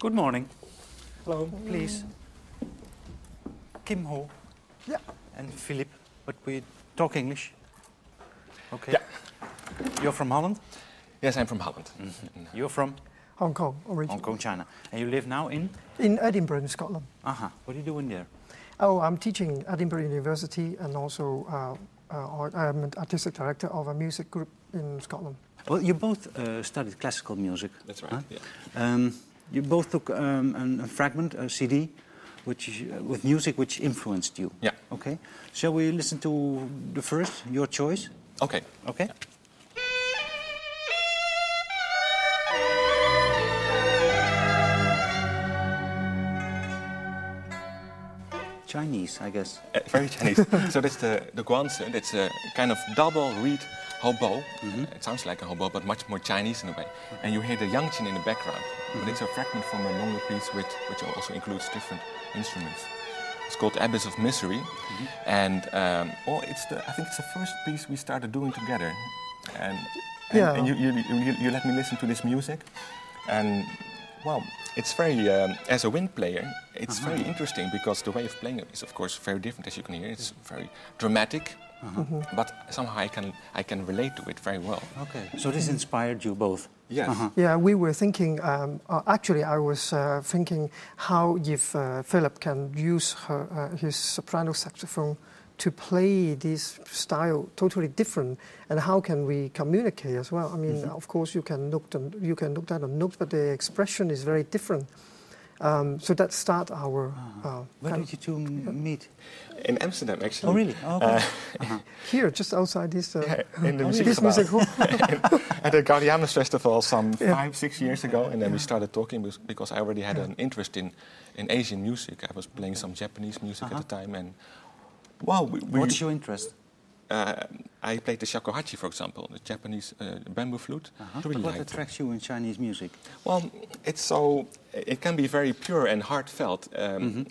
Good morning. Hello. Please. Kimho. Yeah. And Filip, but we talk English. Okay. Yeah. You're from Holland? Yes, I'm from Holland. You're from? Hong Kong, originally. Hong Kong, China. And you live now in? In Edinburgh, in Scotland. Uh-huh. What are you doing there? Oh, I'm teaching Edinburgh University, and also I'm an artistic director of a music group in Scotland. Well, you both studied classical music. That's right, huh? yeah. You both took a fragment, a CD, with music which influenced you. Yeah. Okay. Shall we listen to the first, your choice? Okay. Okay. Yeah. Chinese, I guess. Very Chinese. So that's the guanzi. That's a kind of double reed hobo. It sounds like a hobo, but much more Chinese in a way. And you hear the yangchin in the background. But it's a fragment from a longer piece which also includes different instruments. It's called Abyss of Misery. And I think it's the first piece we started doing together. And you let me listen to this music. And well, it's very, as a wind player, it's very interesting because the way of playing it is, of course, very different, as you can hear. It's very dramatic, but somehow I can relate to it very well. Okay, so this inspired you both? Yes. Yeah, we were thinking, actually I was thinking how if Filip can use his soprano saxophone to play this style totally different, and how can we communicate as well? I mean, of course you can look at the notes, but the expression is very different. So that start our. Where did you two meet? In Amsterdam, actually. Oh, really? Oh, okay. Here, just outside this. In the this music hall. At the Gaudiamus Festival some 5-6 years ago, and then we started talking because I already had an interest in Asian music. I was playing some Japanese music at the time, and well, what's your interest? I played the shakuhachi, for example, the Japanese bamboo flute. Really what attracts you in Chinese music? Well, it can be very pure and heartfelt.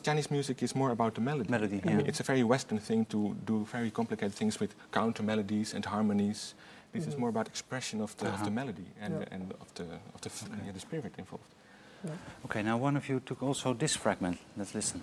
Chinese music is more about the melody. I mean, it's a very Western thing to do very complicated things with counter melodies and harmonies. This is more about expression of the melody and of the spirit involved. Yeah. Okay, now one of you took also this fragment. Let's listen.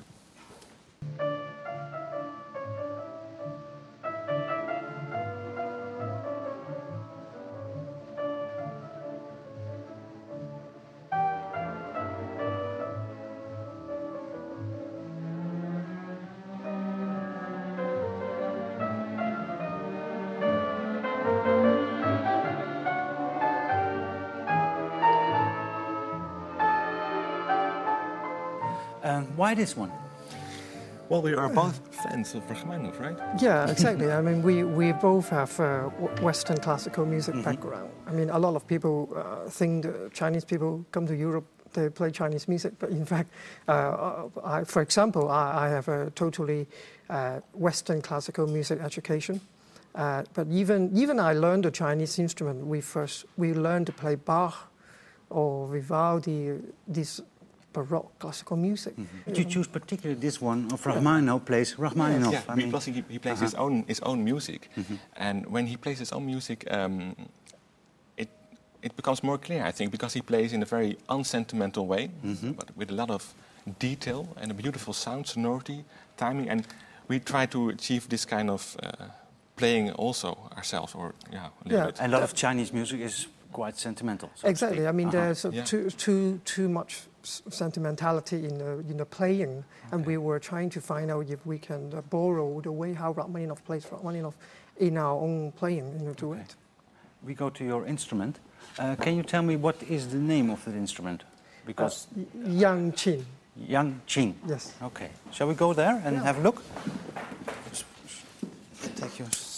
Why this one? Well, we are both fans of Rachmaninoff, right? Yeah, exactly. I mean, we both have Western classical music background. I mean, a lot of people think Chinese people come to Europe, they play Chinese music, but in fact, for example, I have a totally Western classical music education. But even I learned the Chinese instrument. We learned to play Bach or Vivaldi, this Baroque classical music. Did you choose particularly this one of Rachmaninoff plays Rachmaninoff? Yeah, because he plays his own music, and when he plays his own music, it becomes more clear, I think, because he plays in a very unsentimental way, but with a lot of detail and a beautiful sound, sonority, timing, and we try to achieve this kind of playing also ourselves, or a little bit. And a lot of Chinese music is quite sentimental. So exactly. I mean, there's too much sentimentality in the playing, and we were trying to find out if we can borrow the way how Rachmaninoff plays Rachmaninoff in our own playing to it. We go to your instrument. Can you tell me what is the name of that instrument? Because yangchin. Yangchin. Yes. Okay. Shall we go there and have a look? Take yours.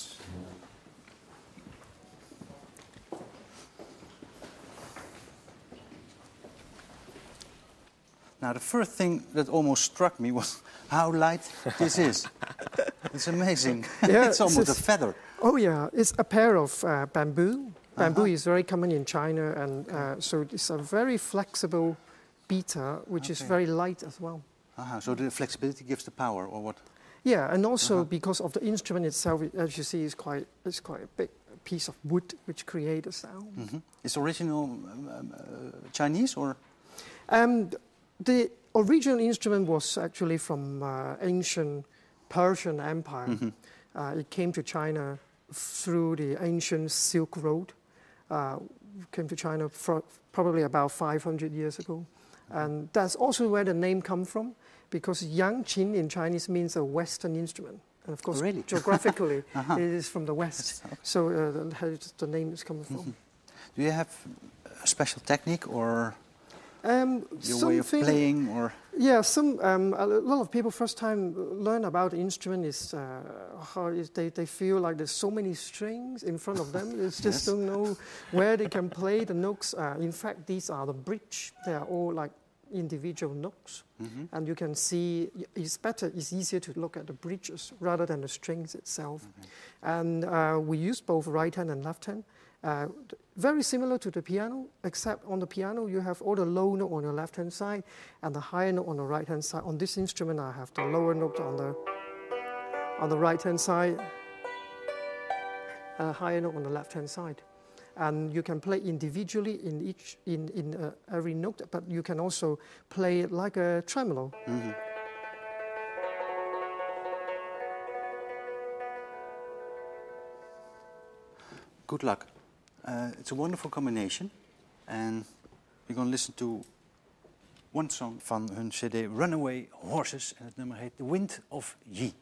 Now, the first thing that almost struck me was how light this is. It's amazing. Yeah, it's almost a feather. Oh, yeah. It's a pair of bamboo. Bamboo is very common in China, and so it's a very flexible beater, which is very light as well. So the flexibility gives the power, or what? Yeah, and also because of the instrument itself, as you see, it's quite a big piece of wood which creates a sound. Is original Chinese, or? The original instrument was actually from ancient Persian Empire. It came to China through the ancient Silk Road. Came to China probably about 500 years ago. And that's also where the name comes from, because yangchin in Chinese means a Western instrument. And of course, really? geographically, it is from the West. Okay. So the name is coming from. Do you have a special technique or your way of playing? Or? Yeah, a lot of people first time learn about the instrument is how they feel like there's so many strings in front of them. They just don't know where they can play the notes. In fact, these are the bridge. They are all like individual notes, and you can see it's easier to look at the bridges rather than the strings itself. And we use both right hand and left hand. Very similar to the piano, except on the piano you have all the low note on your left hand side and the higher note on the right hand side. On this instrument I have the lower note on the right hand side and a higher note on the left hand side. And you can play individually in every note, but you can also play it like a tremolo. Good luck. It's a wonderful combination, and we're going to listen to one song van hun CD Runaway Horses, en het nummer heet The Wind of Yi.